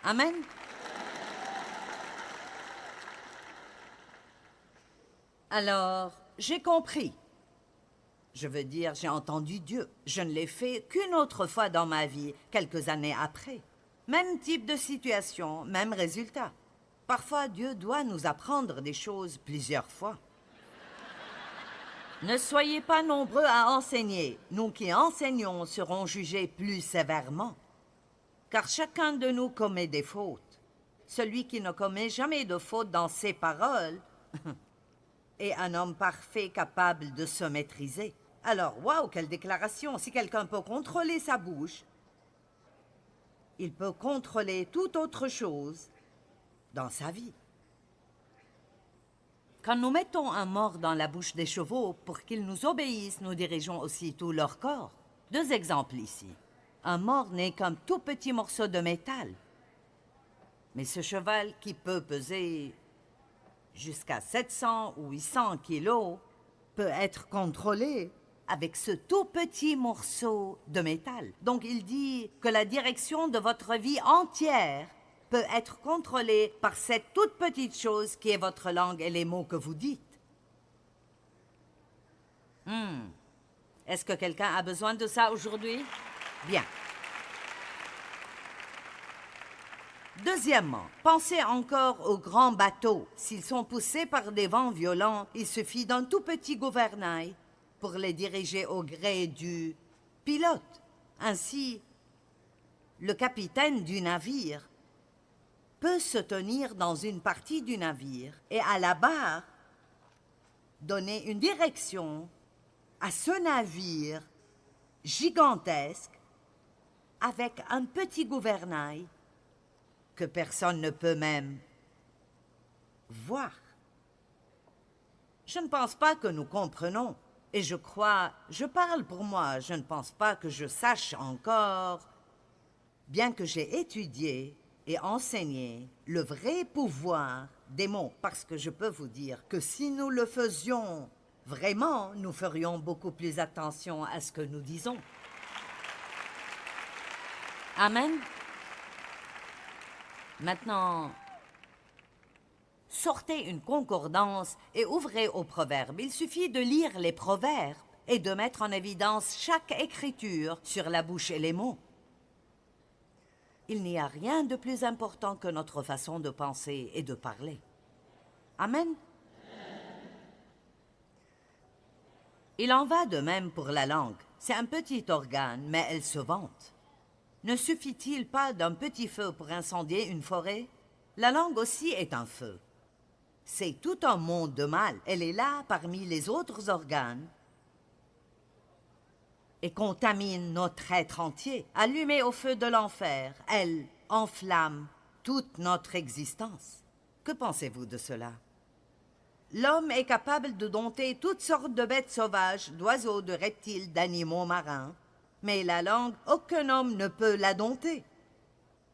Amen. Alors, j'ai compris. Je veux dire, j'ai entendu Dieu. Je ne l'ai fait qu'une autre fois dans ma vie, quelques années après. Même type de situation, même résultat. Parfois, Dieu doit nous apprendre des choses plusieurs fois. Ne soyez pas nombreux à enseigner. Nous qui enseignons serons jugés plus sévèrement. Car chacun de nous commet des fautes. Celui qui ne commet jamais de faute dans ses paroles est un homme parfait capable de se maîtriser. Alors, waouh, quelle déclaration! Si quelqu'un peut contrôler sa bouche, il peut contrôler toute autre chose dans sa vie. Quand nous mettons un mors dans la bouche des chevaux pour qu'ils nous obéissent, nous dirigeons aussi tout leur corps. 2 exemples ici. Un mors n'est qu'un tout petit morceau de métal. Mais ce cheval qui peut peser jusqu'à 700 ou 800 kilos peut être contrôlé avec ce tout petit morceau de métal. Donc il dit que la direction de votre vie entière peut être contrôlée par cette toute petite chose qui est votre langue et les mots que vous dites. Est-ce que quelqu'un a besoin de ça aujourd'hui? Bien. Deuxièmement, pensez encore aux grands bateaux. S'ils sont poussés par des vents violents, il suffit d'un tout petit gouvernail pour les diriger au gré du pilote. Ainsi, le capitaine du navire peut se tenir dans une partie du navire et à la barre donner une direction à ce navire gigantesque avec un petit gouvernail que personne ne peut même voir. Je ne pense pas que nous comprenons. Et je parle pour moi, je ne pense pas que je sache encore, bien que j'ai étudié et enseigné le vrai pouvoir des mots, parce que je peux vous dire que si nous le faisions vraiment, nous ferions beaucoup plus attention à ce que nous disons. Amen. Maintenant, sortez une concordance et ouvrez aux proverbes. Il suffit de lire les proverbes et de mettre en évidence chaque écriture sur la bouche et les mots. Il n'y a rien de plus important que notre façon de penser et de parler. Amen. Il en va de même pour la langue. C'est un petit organe, mais elle se vante. Ne suffit-il pas d'un petit feu pour incendier une forêt? La langue aussi est un feu. C'est tout un monde de mal. Elle est là parmi les autres organes et contamine notre être entier. Allumée au feu de l'enfer, elle enflamme toute notre existence. Que pensez-vous de cela? L'homme est capable de dompter toutes sortes de bêtes sauvages, d'oiseaux, de reptiles, d'animaux marins. Mais la langue, aucun homme ne peut la dompter.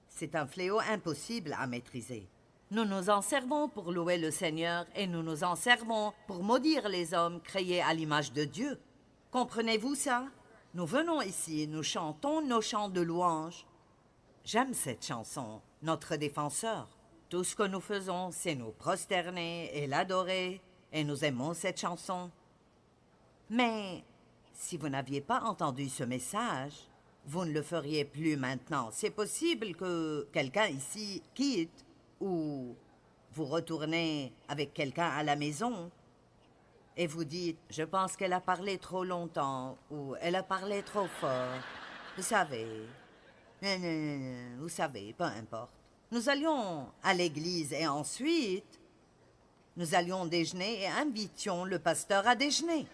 C'est un fléau impossible à maîtriser. Nous nous en servons pour louer le Seigneur et nous nous en servons pour maudire les hommes créés à l'image de Dieu. Comprenez-vous ça? Nous venons ici, nous chantons nos chants de louange. J'aime cette chanson, notre défenseur. Tout ce que nous faisons, c'est nous prosterner et l'adorer, et nous aimons cette chanson. Mais si vous n'aviez pas entendu ce message, vous ne le feriez plus maintenant. C'est possible que quelqu'un ici quitte, ou vous retournez avec quelqu'un à la maison, et vous dites « Je pense qu'elle a parlé trop longtemps » ou « Elle a parlé trop fort ». Vous savez, vous savez, peu importe. Nous allions à l'église et ensuite, nous allions déjeuner et invitions le pasteur à déjeuner.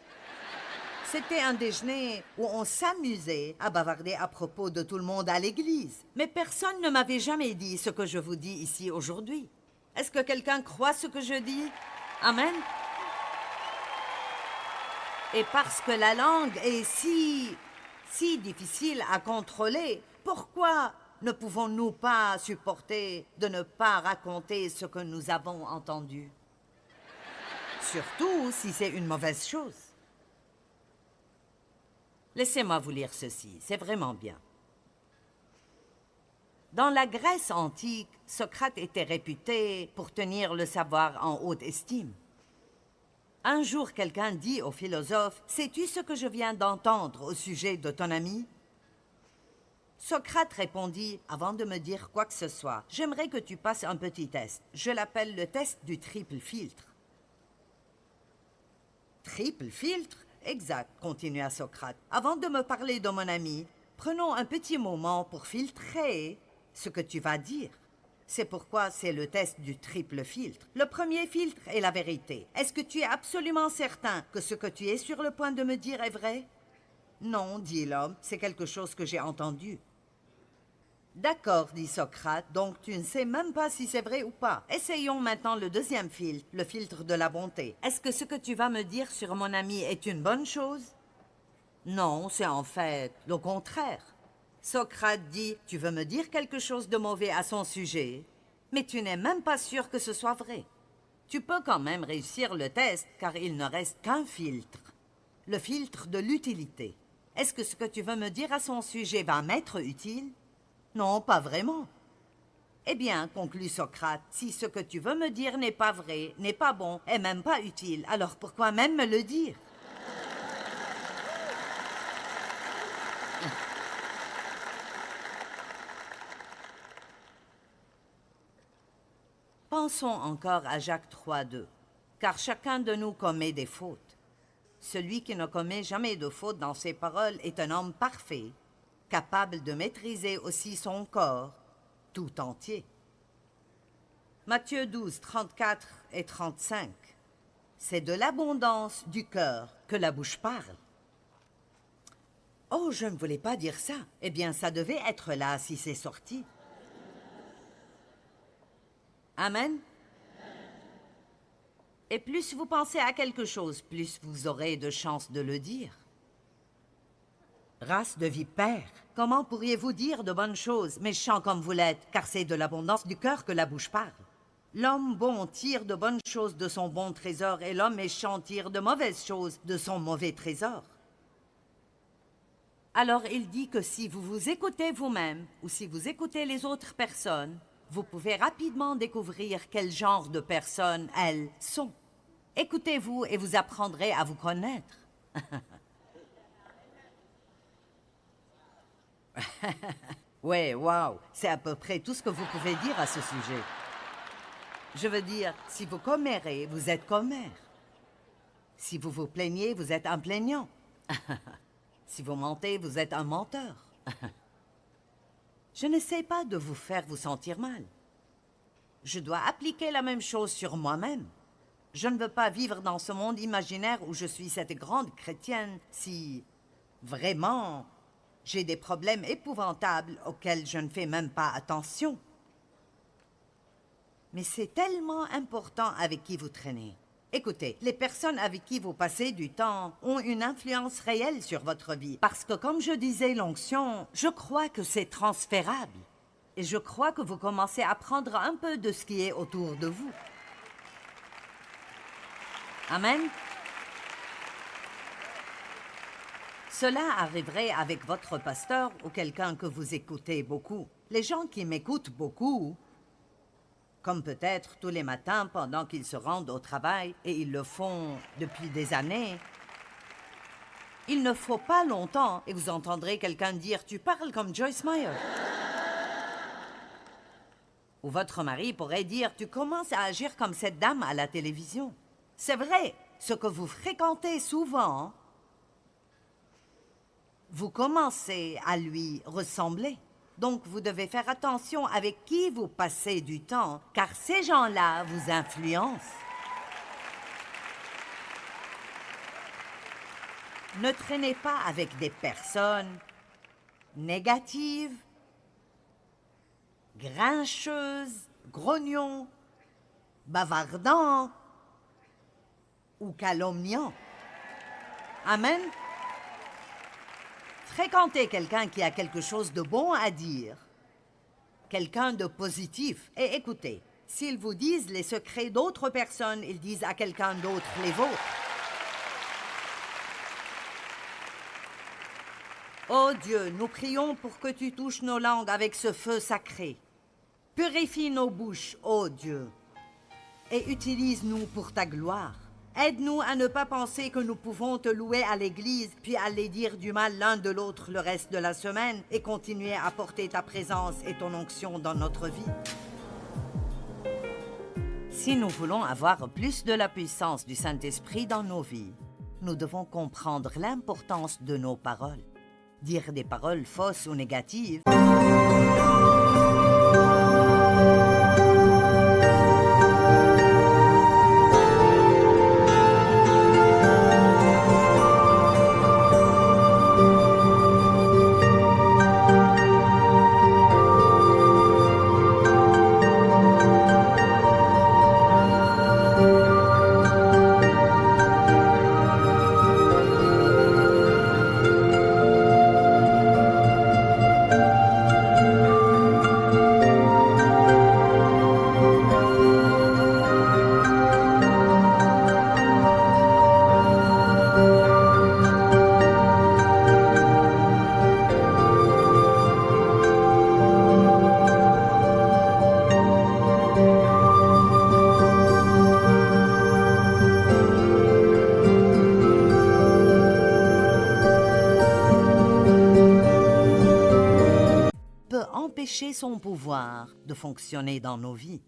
C'était un déjeuner où on s'amusait à bavarder à propos de tout le monde à l'église. Mais personne ne m'avait jamais dit ce que je vous dis ici aujourd'hui. Est-ce que quelqu'un croit ce que je dis? Amen. Et parce que la langue est si difficile à contrôler, pourquoi ne pouvons-nous pas supporter de ne pas raconter ce que nous avons entendu? Surtout si c'est une mauvaise chose. Laissez-moi vous lire ceci, c'est vraiment bien. Dans la Grèce antique, Socrate était réputé pour tenir le savoir en haute estime. Un jour, quelqu'un dit au philosophe, « Sais-tu ce que je viens d'entendre au sujet de ton ami ?» Socrate répondit, « Avant de me dire quoi que ce soit, j'aimerais que tu passes un petit test. Je l'appelle le test du triple filtre. » Triple filtre? Exact, continua Socrate. Avant de me parler de mon ami, prenons un petit moment pour filtrer ce que tu vas dire. C'est pourquoi c'est le test du triple filtre. Le premier filtre est la vérité. Est-ce que tu es absolument certain que ce que tu es sur le point de me dire est vrai? Non, dit l'homme, c'est quelque chose que j'ai entendu. D'accord, dit Socrate, donc tu ne sais même pas si c'est vrai ou pas. Essayons maintenant le deuxième filtre, le filtre de la bonté. Est-ce que ce que tu vas me dire sur mon ami est une bonne chose? Non, c'est en fait le contraire. Socrate dit, tu veux me dire quelque chose de mauvais à son sujet, mais tu n'es même pas sûr que ce soit vrai. Tu peux quand même réussir le test, car il ne reste qu'un filtre. Le filtre de l'utilité. Est-ce que ce que tu veux me dire à son sujet va m'être utile? Non, pas vraiment. Eh bien, conclut Socrate, si ce que tu veux me dire n'est pas vrai, n'est pas bon, et même pas utile, alors pourquoi même me le dire? Pensons encore à Jacques 3,2. Car chacun de nous commet des fautes. Celui qui ne commet jamais de faute dans ses paroles est un homme parfait, capable de maîtriser aussi son corps tout entier. Matthieu 12, 34 et 35. C'est de l'abondance du cœur que la bouche parle. Oh, je ne voulais pas dire ça. Eh bien, ça devait être là si c'est sorti. Amen. Et plus vous pensez à quelque chose, plus vous aurez de chances de le dire. Race de vipères, comment pourriez-vous dire de bonnes choses, méchants comme vous l'êtes, car c'est de l'abondance du cœur que la bouche parle. L'homme bon tire de bonnes choses de son bon trésor, et l'homme méchant tire de mauvaises choses de son mauvais trésor. Alors il dit que si vous vous écoutez vous-même, ou si vous écoutez les autres personnes, vous pouvez rapidement découvrir quel genre de personnes elles sont. Écoutez-vous et vous apprendrez à vous connaître. Ouais, waouh, c'est à peu près tout ce que vous pouvez dire à ce sujet. Je veux dire, si vous commérez, vous êtes commère. Si vous vous plaignez, vous êtes un plaignant. Si vous mentez, vous êtes un menteur. Je n'essaie pas de vous faire vous sentir mal. je dois appliquer la même chose sur moi-même. Je ne veux pas vivre dans ce monde imaginaire où je suis cette grande chrétienne si, vraiment, j'ai des problèmes épouvantables auxquels je ne fais même pas attention. Mais c'est tellement important avec qui vous traînez. Écoutez, les personnes avec qui vous passez du temps ont une influence réelle sur votre vie. Parce que, comme je disais, l'onction, je crois que c'est transférable. Et je crois que vous commencez à prendre un peu de ce qui est autour de vous. Amen. Cela arriverait avec votre pasteur ou quelqu'un que vous écoutez beaucoup. Les gens qui m'écoutent beaucoup, comme peut-être tous les matins pendant qu'ils se rendent au travail, et ils le font depuis des années, il ne faut pas longtemps et vous entendrez quelqu'un dire « Tu parles comme Joyce Meyer ». Ou votre mari pourrait dire « Tu commences à agir comme cette dame à la télévision ». C'est vrai, ce que vous fréquentez souvent, vous commencez à lui ressembler. Donc, vous devez faire attention avec qui vous passez du temps, car ces gens-là vous influencent. Ne traînez pas avec des personnes négatives, grincheuses, grognons, bavardants ou calomniants. Amen. Fréquentez quelqu'un qui a quelque chose de bon à dire, quelqu'un de positif. Et écoutez, s'ils vous disent les secrets d'autres personnes, ils disent à quelqu'un d'autre les vôtres. Ô Dieu, nous prions pour que tu touches nos langues avec ce feu sacré. Purifie nos bouches, ô Dieu, et utilise-nous pour ta gloire. Aide-nous à ne pas penser que nous pouvons te louer à l'église, puis aller dire du mal l'un de l'autre le reste de la semaine et continuer à porter ta présence et ton onction dans notre vie. Si nous voulons avoir plus de la puissance du Saint-Esprit dans nos vies, nous devons comprendre l'importance de nos paroles. Dire des paroles fausses ou négatives empêcher son pouvoir de fonctionner dans nos vies.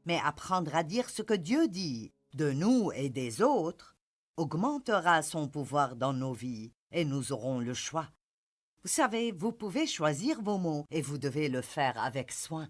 Mais apprendre à dire ce que Dieu dit de nous et des autres augmentera son pouvoir dans nos vies et nous aurons le choix. Vous savez, vous pouvez choisir vos mots et vous devez le faire avec soin.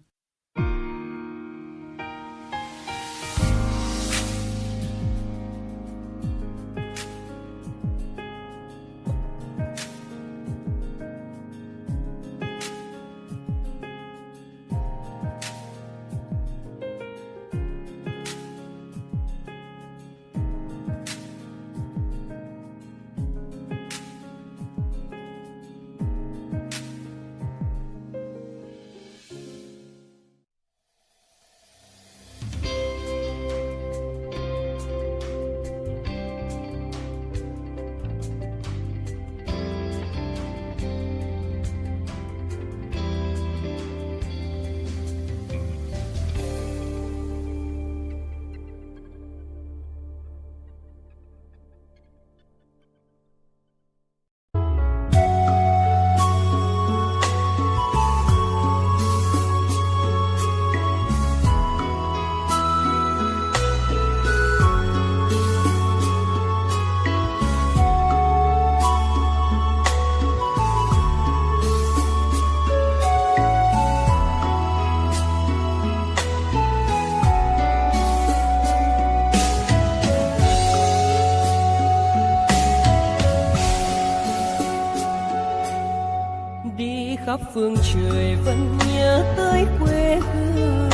phương trời vẫn nhớ tới quê hương.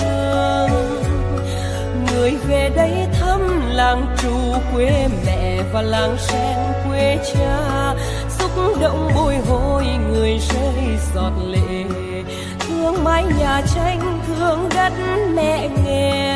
Người về đây thăm làng Trù quê mẹ và làng Sen quê cha, xúc động bồi hồi người rơi giọt lệ, thương mái nhà tranh thương đất mẹ nghèo.